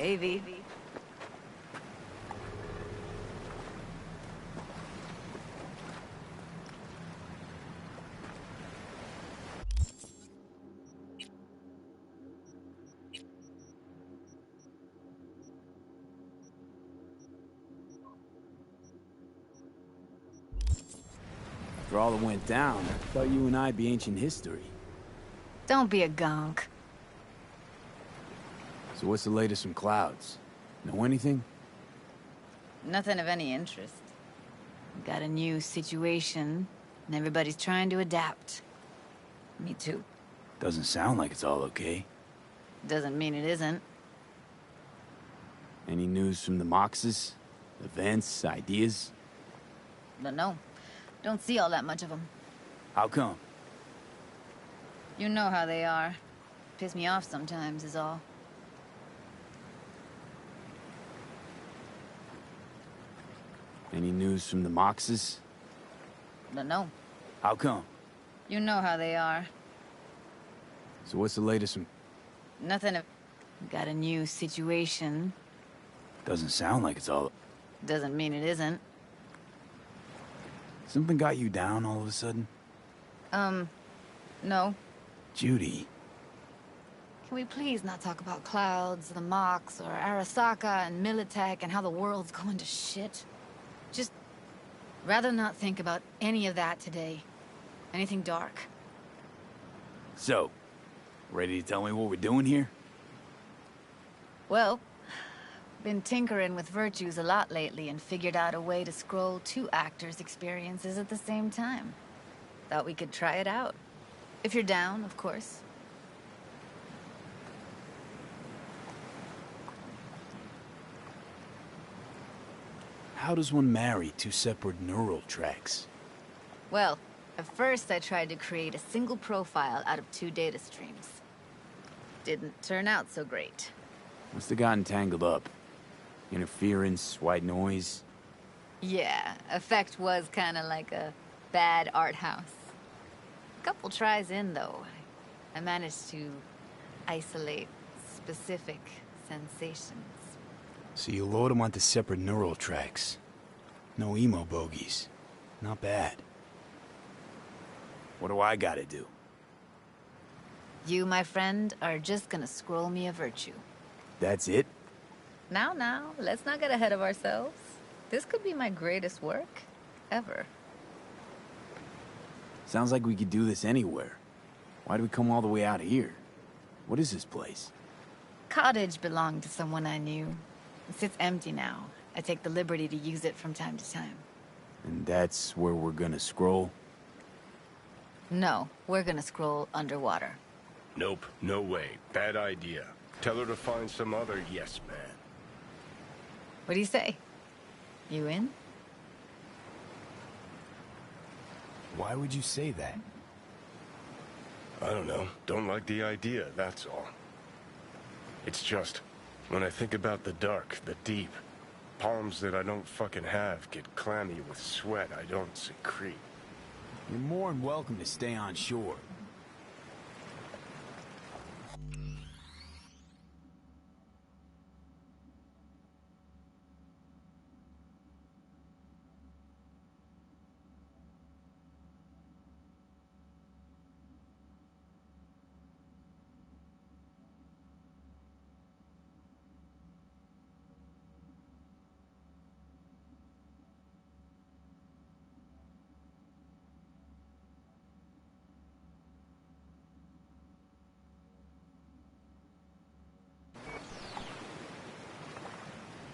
Hey, V. After all that went down, I thought you and I'd be ancient history. Don't be a gonk. So what's the latest from Clouds? Know anything? Nothing of any interest. Got a new situation, and everybody's trying to adapt. Me too. Doesn't sound like it's all okay. Doesn't mean it isn't. Any news from the Moxes? Events, ideas? Don't know. Don't see all that much of them. How come? You know how they are. Piss me off sometimes is all. Any news from the Moxes? Don't know. How come? You know how they are. So what's the latest from... Nothing of... Got a new situation. Doesn't sound like it's all... Doesn't mean it isn't. Something got you down all of a sudden? No. Judy. Can we please not talk about Clouds, the Mox, or Arasaka and Militech and how the world's going to shit? Just... rather not think about any of that today. Anything dark. So, ready to tell me what we're doing here? Well, been tinkering with virtues a lot lately and figured out a way to scroll two actors' experiences at the same time. Thought we could try it out. If you're down, of course. How does one marry two separate neural tracks? Well, at first I tried to create a single profile out of two data streams. Didn't turn out so great. Must have gotten tangled up. Interference, white noise. Yeah, effect was kinda like a bad art house. Couple tries in, though. I managed to isolate specific sensations. So you load them onto separate neural tracks. No emo bogies. Not bad. What do I gotta do? You, my friend, are just gonna scroll me a virtue. That's it? Now, let's not get ahead of ourselves. This could be my greatest work ever. Sounds like we could do this anywhere. Why'd we come all the way out here? What is this place? Cottage belonged to someone I knew. It sits empty now. I take the liberty to use it from time to time. And that's where we're gonna scroll? No, we're gonna scroll underwater. Nope, no way. Bad idea. Tell her to find some other yes man. What do you say? You in? Why would you say that? I don't know. Don't like the idea, that's all. It's just, when I think about the dark, the deep, palms that I don't fucking have get clammy with sweat I don't secrete. You're more than welcome to stay on shore.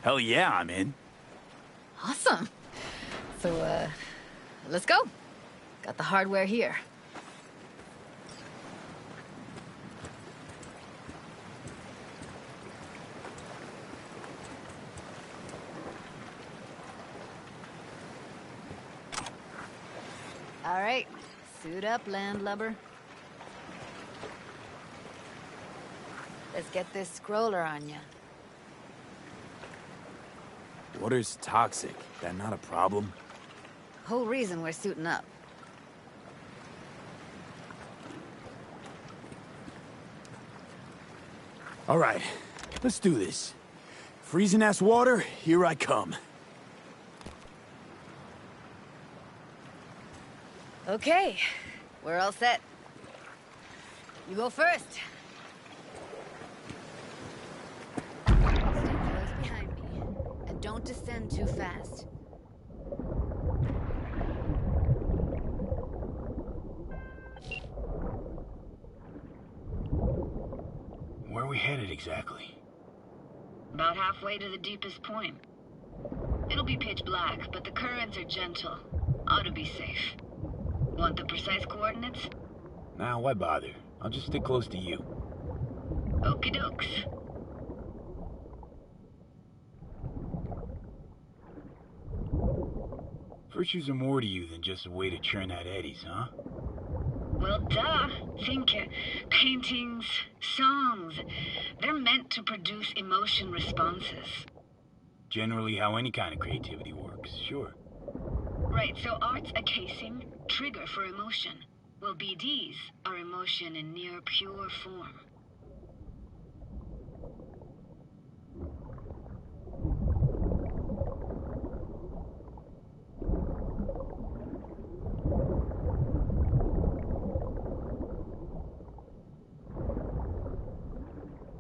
Hell yeah, I'm in. Awesome. So, let's go. Got the hardware here. All right, suit up, landlubber. Let's get this scroller on ya. Water's toxic. That not a problem? Whole reason we're suiting up. All right, let's do this. Freezing-ass water, here I come. Okay, we're all set. You go first. Stay close behind me, and don't descend too fast. Where are we headed exactly? About halfway to the deepest point. It'll be pitch black, but the currents are gentle. Ought to be safe. Want the precise coordinates? Nah, why bother? I'll just stick close to you. Okie dokes. Virtues are more to you than just a way to churn out eddies, huh? Well, duh. Think paintings, songs. They're meant to produce emotion responses. Generally how any kind of creativity works, sure. Right, so art's a casing, trigger for emotion. Well, BDs are emotion in near pure form.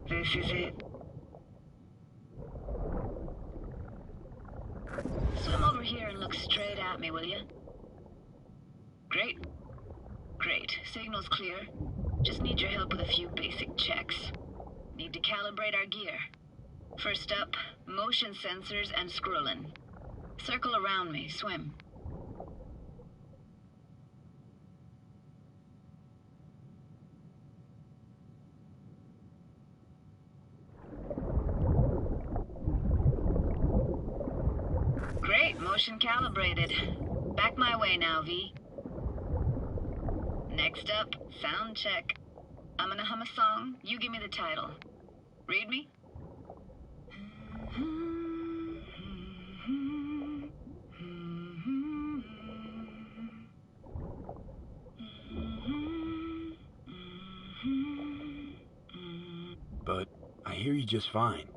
This is it. Swim over here and look straight at me, will you? Great. Great. Signal's clear. Just need your help with a few basic checks. Need to calibrate our gear. First up, motion sensors and scrolling. Circle around me. Swim. Great. Motion calibrated. Back my way now, V. Next up, sound check. I'm gonna hum a song. You give me the title. Read me? But I hear you just fine.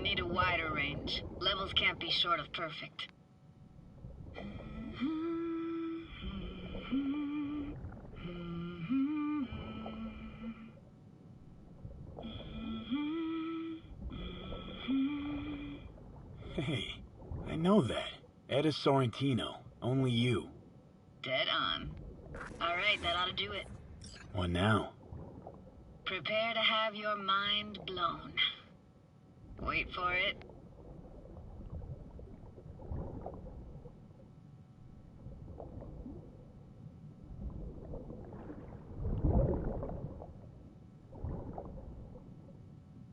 Need a wider range. Levels can't be short of perfect. Hey, I know that. Etta Sorrentino, only you. Dead on. All right, that ought to do it. What now? Prepare to have your mind blown. Wait for it.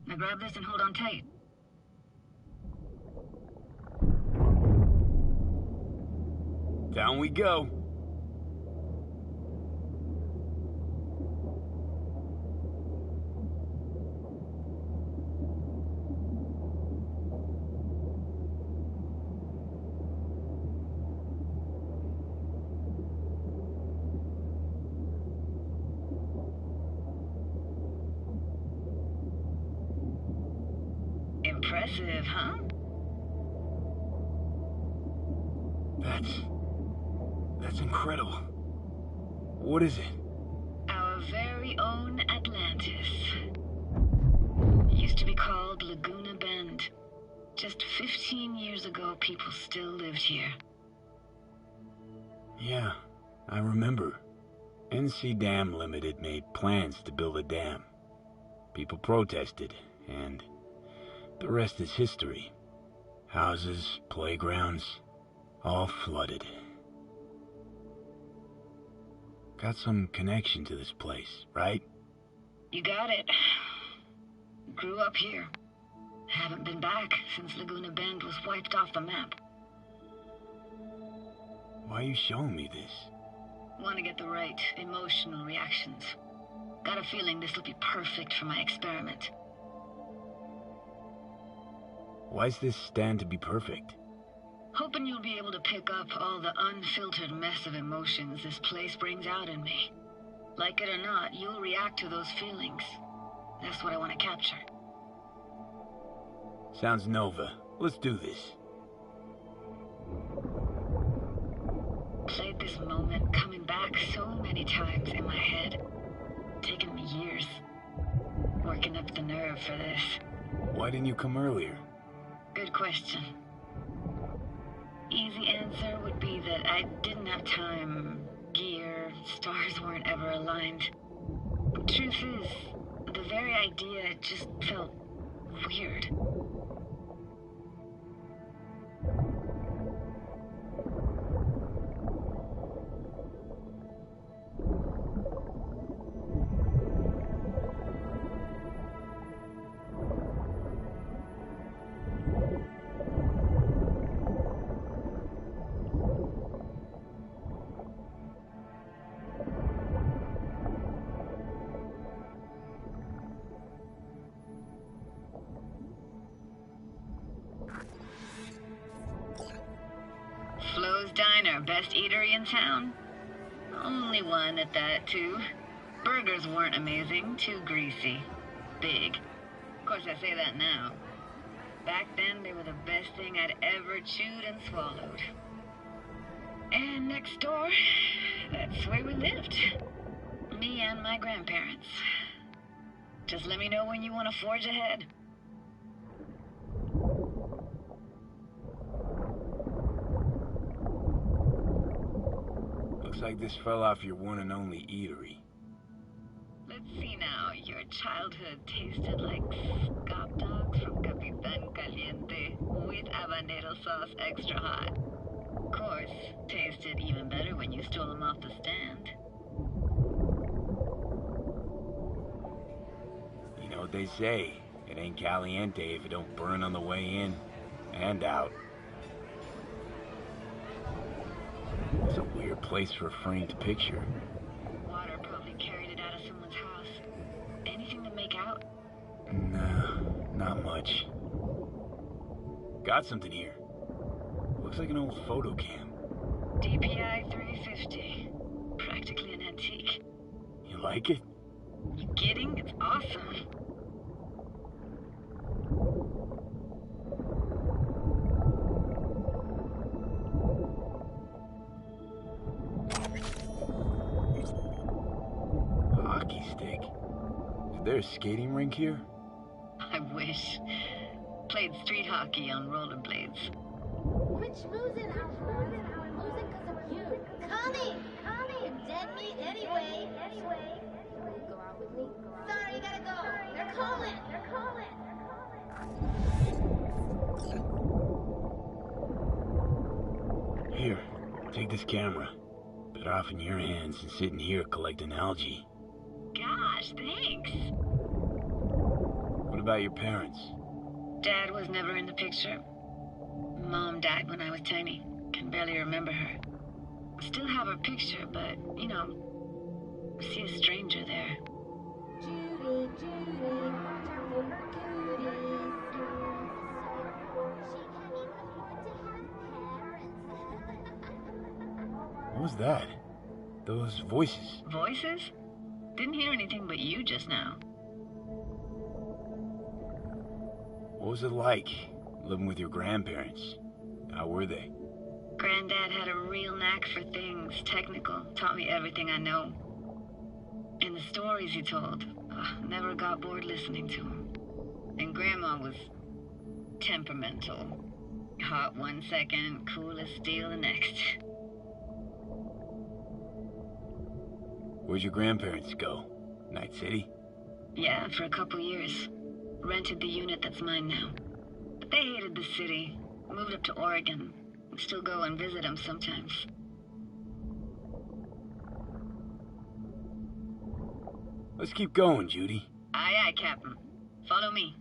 Now grab this and hold on tight. Down we go. Impressive, huh? That's incredible. What is it? Our very own Atlantis. Used to be called Laguna Bend. Just 15 years ago, people still lived here. Yeah, I remember. NC Dam Limited made plans to build a dam. People protested, and the rest is history. Houses, playgrounds, all flooded. Got some connection to this place, right? You got it. Grew up here. Haven't been back since Laguna Bend was wiped off the map. Why are you showing me this? Want to get the right emotional reactions. Got a feeling this will be perfect for my experiment. Why's this stand to be perfect? Hoping you'll be able to pick up all the unfiltered mess of emotions this place brings out in me. Like it or not, you'll react to those feelings. That's what I want to capture. Sounds Nova. Let's do this. Played this moment coming back so many times in my head. Taken me years. Working up the nerve for this. Why didn't you come earlier? Good question. Easy answer would be that I didn't have time, gear, stars weren't ever aligned. Truth is, the very idea just felt weird. Flo's Diner, best eatery in town? Only one at that, too. Burgers weren't amazing, too greasy. Big. Of course, I say that now. Back then, they were the best thing I'd ever chewed and swallowed. And next door, that's where we lived. Me and my grandparents. Just let me know when you want to forge ahead. Looks like this fell off your one and only eatery. Let's see now. Your childhood tasted like scop dogs from Capitan Caliente with habanero sauce extra hot. Of course, tasted even better when you stole them off the stand. You know what they say, it ain't caliente if it don't burn on the way in and out. It's a weird place for a framed picture. Water probably carried it out of someone's house. Anything to make out? Nah, not much. Got something here. Looks like an old photo cam. DPI 350. Practically an antique. You like it? You kidding? It's awesome. Hockey stick? Is there a skating rink here? I wish. Played street hockey on rollerblades. Which losing our losing because of you. Connie! Dead meat anyway. Go out with me? Sorry, gotta go. They're calling. Here, take this camera. Better off in your hands than sitting here collecting algae. Gosh, thanks. What about your parents? Dad was never in the picture. Mom died when I was tiny. Can barely remember her. Still have her picture, but, you know, see a stranger there. Judy, watch out for her cuties. She can't even afford to have parents. What was that? Those voices. Voices? Didn't hear anything but you just now. What was it like, living with your grandparents? How were they? Granddad had a real knack for things technical. Taught me everything I know. And the stories he told, never got bored listening to them. And Grandma was temperamental. Hot one second, cool as steel the next. Where'd your grandparents go? Night City? Yeah, for a couple years. Rented the unit that's mine now. But they hated the city. Moved up to Oregon. Still go and visit them sometimes. Let's keep going, Judy. Aye, aye, Captain. Follow me.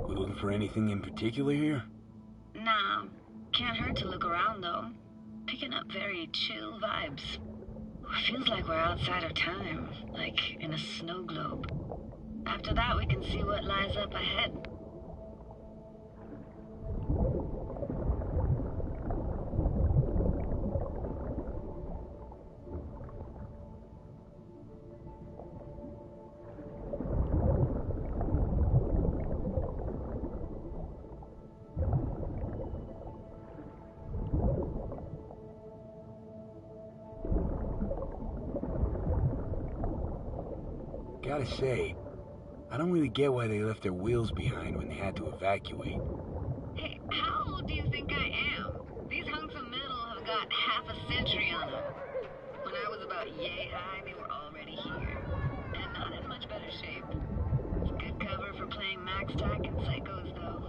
We looking for anything in particular here? Nah, can't hurt to look around though. Picking up very chill vibes. Feels like we're outside of time, like in a snow globe. After that, we can see what lies up ahead. Gotta say, I don't really get why they left their wheels behind when they had to evacuate. Hey, how old do you think I am? These hunks of metal have got half a century on them. When I was about yay high, they were already here. And not in much better shape. It's good cover for playing Max Tack and Psychos, though.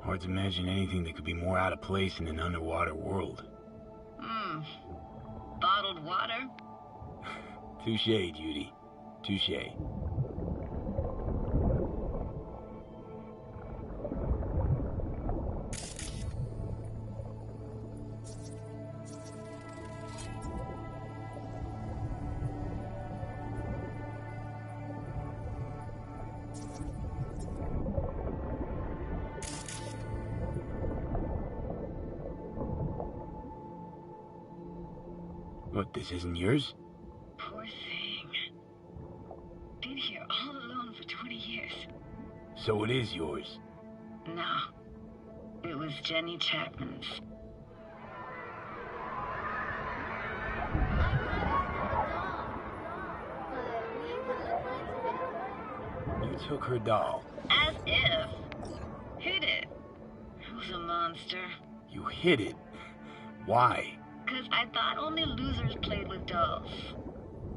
Hard to imagine anything that could be more out of place in an underwater world. Bottled water? Touche, Judy. Touche. What, this isn't yours? Poor thing. Been here all alone for 20 years. So it is yours. No. It was Jenny Chapman's. You took her doll. As if. Hid it. I was a monster. You hid it. Why? Because I thought only losers played with dolls.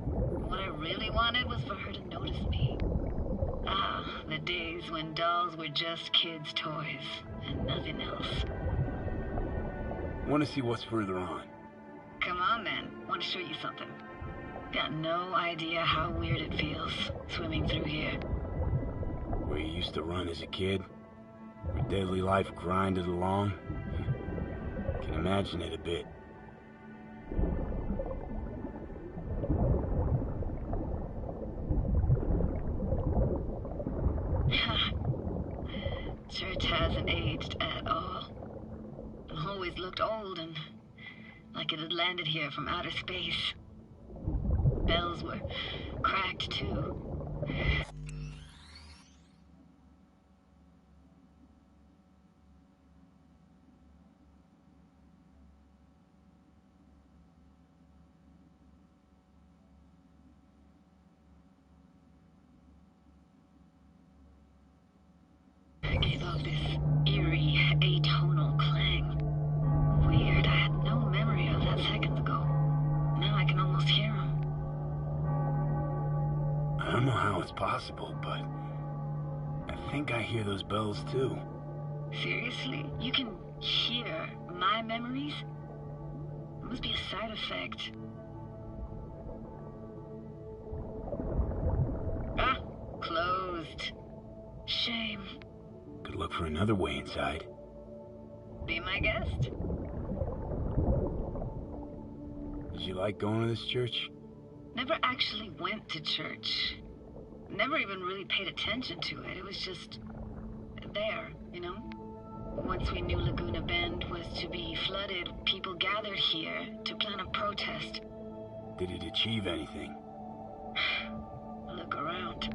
What I really wanted was for her to notice me. Ah, the days when dolls were just kids' toys and nothing else. Want to see what's further on? Come on then, want to show you something. Got no idea how weird it feels, swimming through here. Where you used to run as a kid? Where daily life grinded along? Can imagine it a bit. Church hasn't aged at all. Always looked old and like it had landed here from outer space. Bells were cracked too. Gave off this eerie, atonal clang. Weird, I had no memory of that seconds ago. Now I can almost hear them. I don't know how it's possible, but I think I hear those bells too. Seriously? You can hear my memories? It must be a side effect. Ah, closed. Shame. Could look for another way inside. Be my guest. Did you like going to this church? Never actually went to church. Never even really paid attention to it. It was just there, you know? Once we knew Laguna Bend was to be flooded, people gathered here to plan a protest. Did it achieve anything? Look around.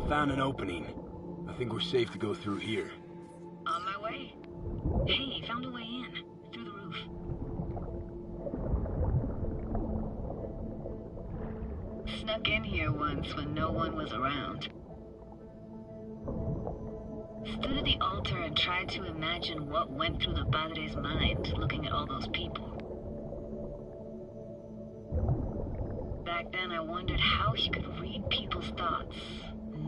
Found an opening. I think we're safe to go through here. On my way. Hey, found a way in. Through the roof. Snuck in here once when no one was around. Stood at the altar and tried to imagine what went through the Padre's mind looking at all those people. Back then I wondered how he could read people's thoughts,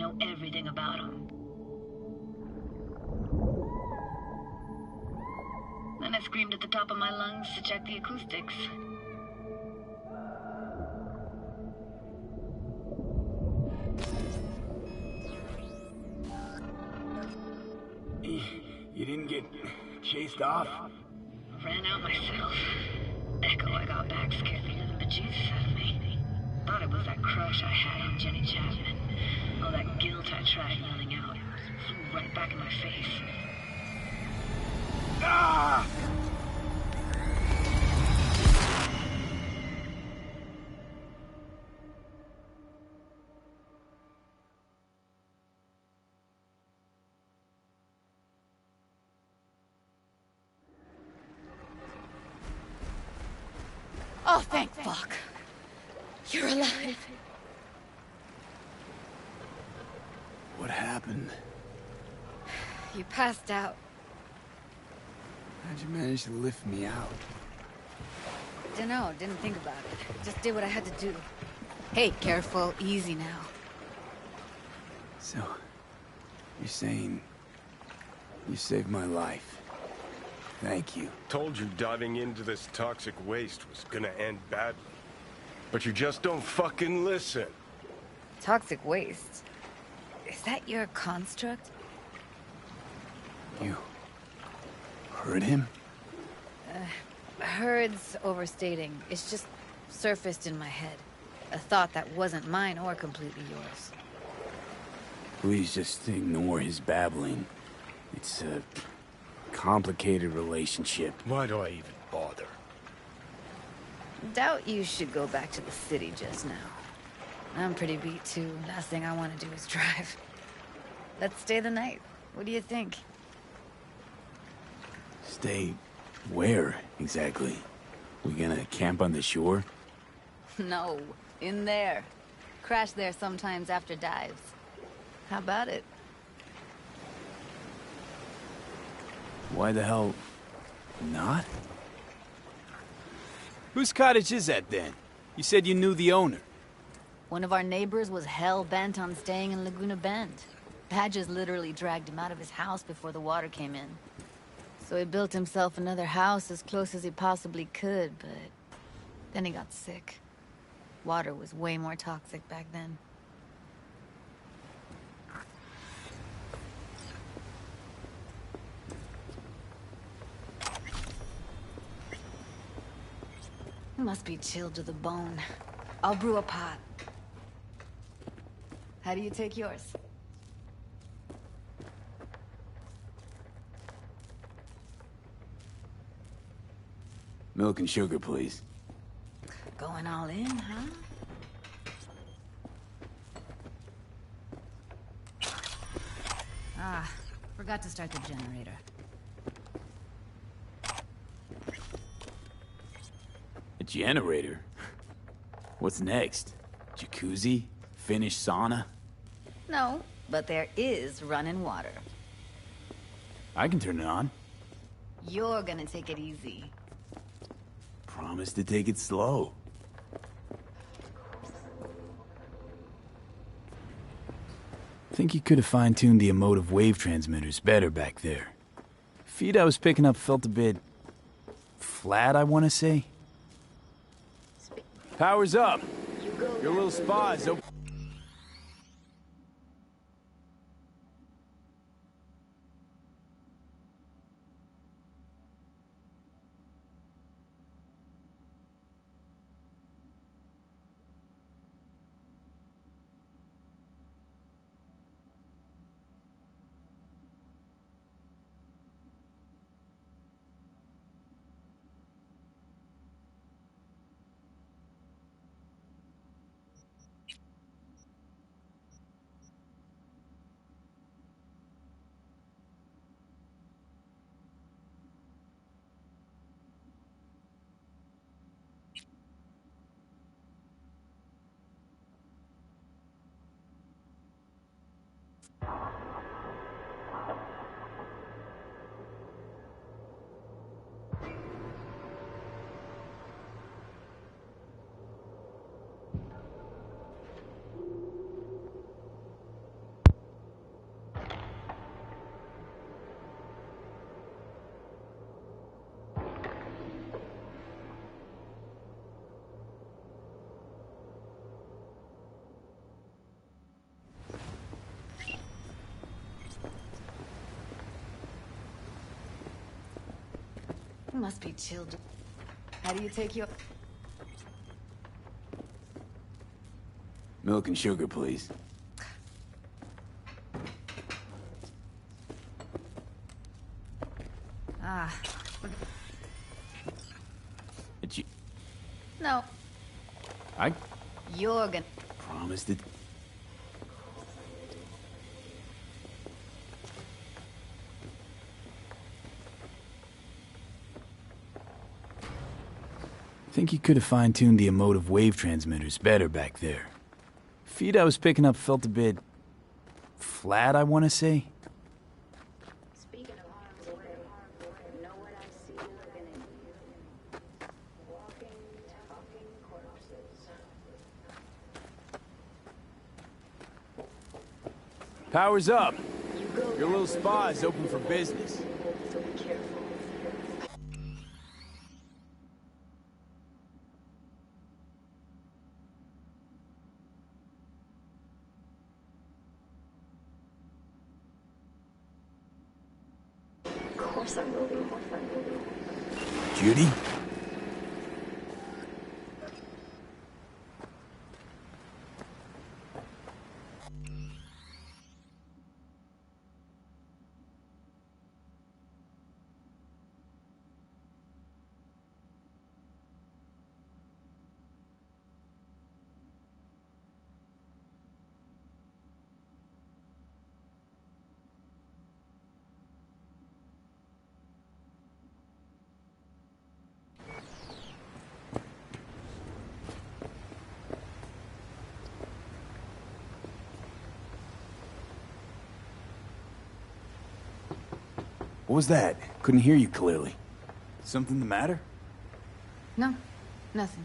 know everything about him. Then I screamed at the top of my lungs to check the acoustics. You didn't get chased off? Ran out myself. Echo I got back scared the living bejesus out of me. Thought it was that crush I had on Jenny Chapman. All that guilt I tried yelling out flew right back in my face. Ah! Oh, thank fuck. You're alive. What happened? You passed out. How'd you manage to lift me out? Dunno, didn't think about it. Just did what I had to do. Hey, careful, easy now. So, you're saying you saved my life. Thank you. Told you diving into this toxic waste was gonna end badly. But you just don't fucking listen. Toxic waste? Is that your construct? You heard him? Heard's overstating. It's just surfaced in my head. A thought that wasn't mine or completely yours. Please just ignore his babbling. It's a complicated relationship. Why do I even bother? Doubt you should go back to the city just now. I'm pretty beat too. Last thing I want to do is drive. Let's stay the night. What do you think? Stay where, exactly? We gonna camp on the shore? No, in there. Crash there sometimes after dives. How about it? Why the hell not? Whose cottage is that then? You said you knew the owner. One of our neighbors was hell-bent on staying in Laguna Bend. Badges literally dragged him out of his house before the water came in. So he built himself another house as close as he possibly could, but then he got sick. Water was way more toxic back then. Must be chilled to the bone. I'll brew a pot. How do you take yours? Milk and sugar, please. Going all in, huh? Ah, forgot to start the generator. A generator? What's next? Jacuzzi? Finnish sauna? No, but there is running water. I can turn it on. You're gonna take it easy. Promise to take it slow. Think you could have fine-tuned the emotive wave transmitters better back there. Feed I was picking up felt a bit flat, I want to say. Power's up. Your little spa is open. must be children. How do you take your... Milk and sugar, please. Ah, But you... no. I You're gonna... promised it. Think you could have fine-tuned the emotive wave transmitters better back there. Feed I was picking up felt a bit... flat, I want to say. Speaking of harm's way, know what I see living in you? Walking, talking corpses. Power's up. You go Your little spa is open for business. so be careful. Of course I will be. Judy? What was that? Couldn't hear you clearly. Something the matter? No, nothing.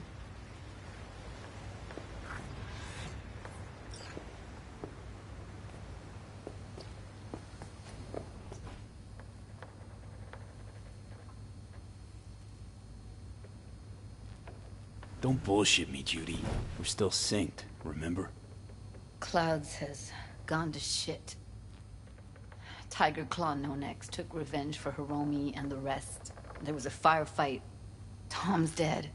Don't bullshit me, Judy. We're still synced, remember? Clouds has gone to shit. Tiger Claw No Next took revenge for Hiromi and the rest. There was a firefight. Tom's dead.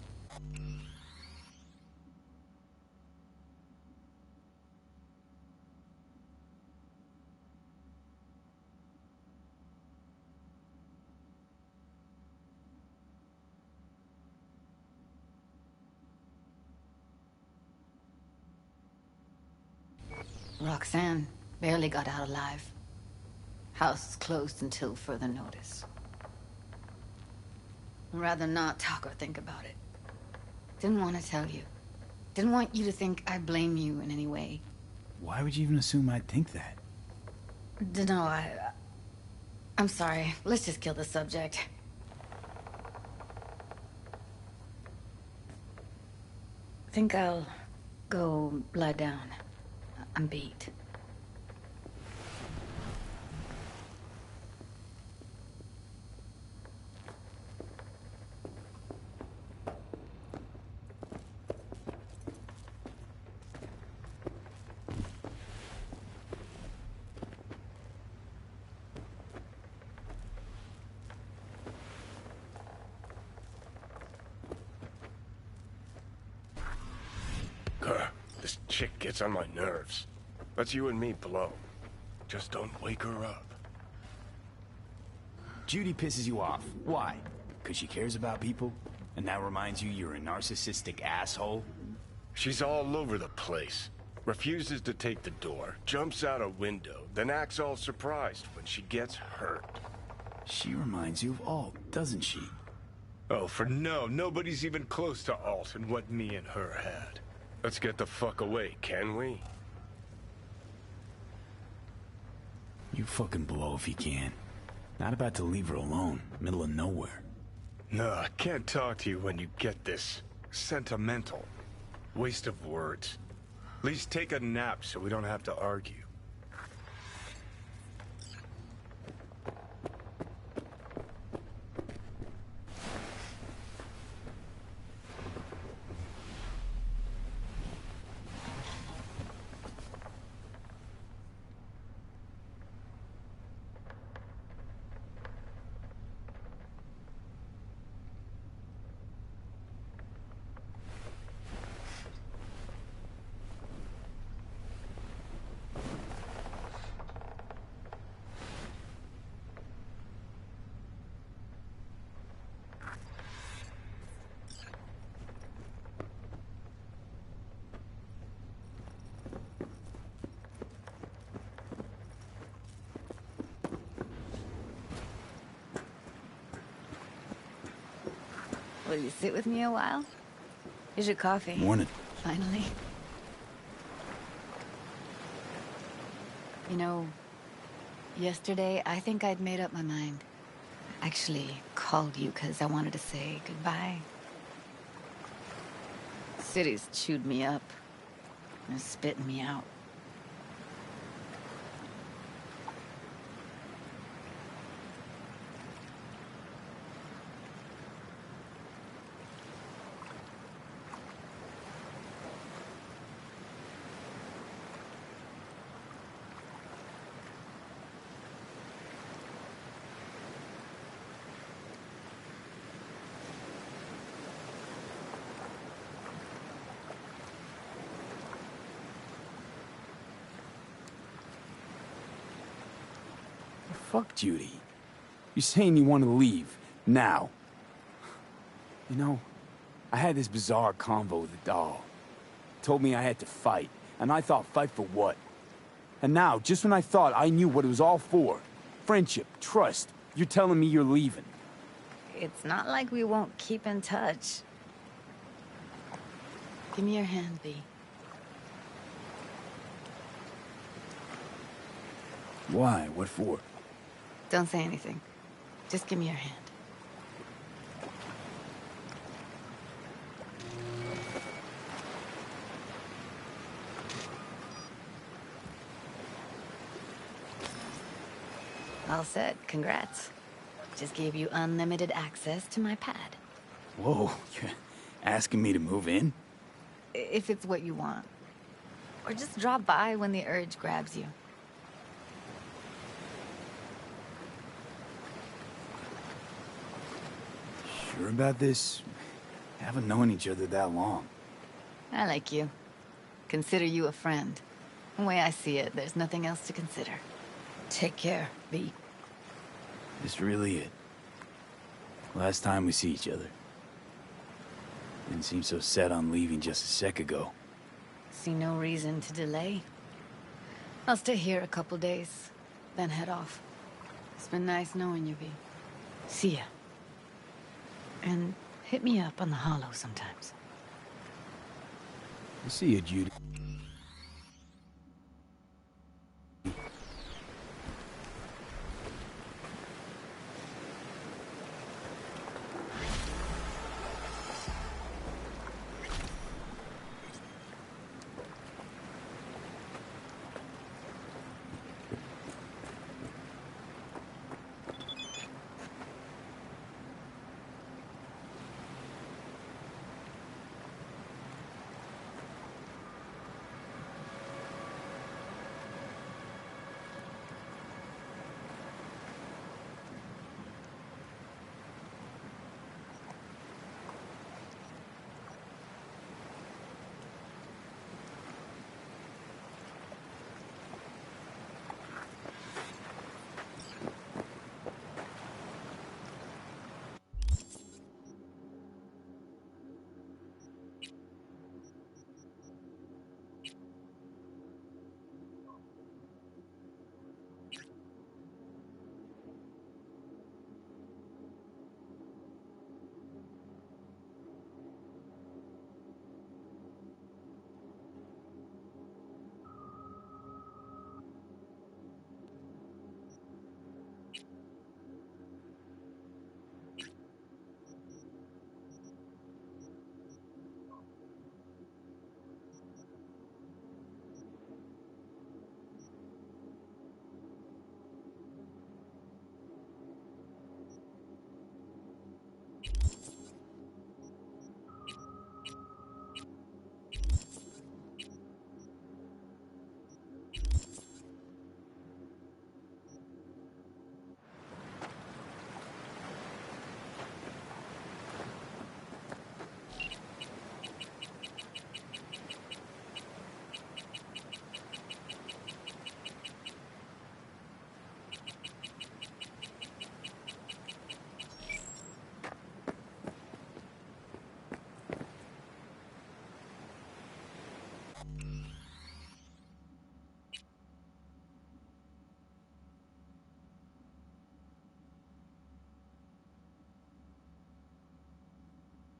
Roxanne barely got out alive. House is closed until further notice. I'd rather not talk or think about it. Didn't want to tell you. Didn't want you to think I blame you in any way. Why would you even assume I'd think that? No, I'm sorry. Let's just kill the subject. Think I'll go lie down. I'm beat. This chick gets on my nerves. Let's you and me blow. Just don't wake her up. Judy pisses you off. Why? Because she cares about people? And that reminds you you're a narcissistic asshole? She's all over the place. Refuses to take the door, jumps out a window, then acts all surprised when she gets hurt. She reminds you of Alt, doesn't she? Oh, for no, nobody's even close to Alt and what me and her had. Let's get the fuck away, can we? You fucking blow if you can. Not about to leave her alone, middle of nowhere. No, I can't talk to you when you get this sentimental. Waste of words. At least take a nap so we don't have to argue. Will you sit with me a while? Here's your coffee. Morning. Finally. You know, yesterday, I think I'd made up my mind. Actually, called you because I wanted to say goodbye. City's chewed me up. And spitting me out. Fuck Judy. You're saying you want to leave, now. You know, I had this bizarre convo with the doll. Told me I had to fight, and I thought, fight for what? And now, just when I thought I knew what it was all for, friendship, trust, you're telling me you're leaving. It's not like we won't keep in touch. Give me your hand, B. Why? What for? Don't say anything. Just give me your hand. All set. Congrats. Just gave you unlimited access to my pad. Whoa, you're asking me to move in? If it's what you want. Or just drop by when the urge grabs you. Sure about this? Haven't known each other that long. I like you. Consider you a friend. The way I see it, there's nothing else to consider. Take care, B. This really it? Last time we see each other. Didn't seem so set on leaving just a sec ago. See no reason to delay. I'll stay here a couple days, then head off. It's been nice knowing you, B. See ya. And hit me up on the holo sometimes. See you, Judy.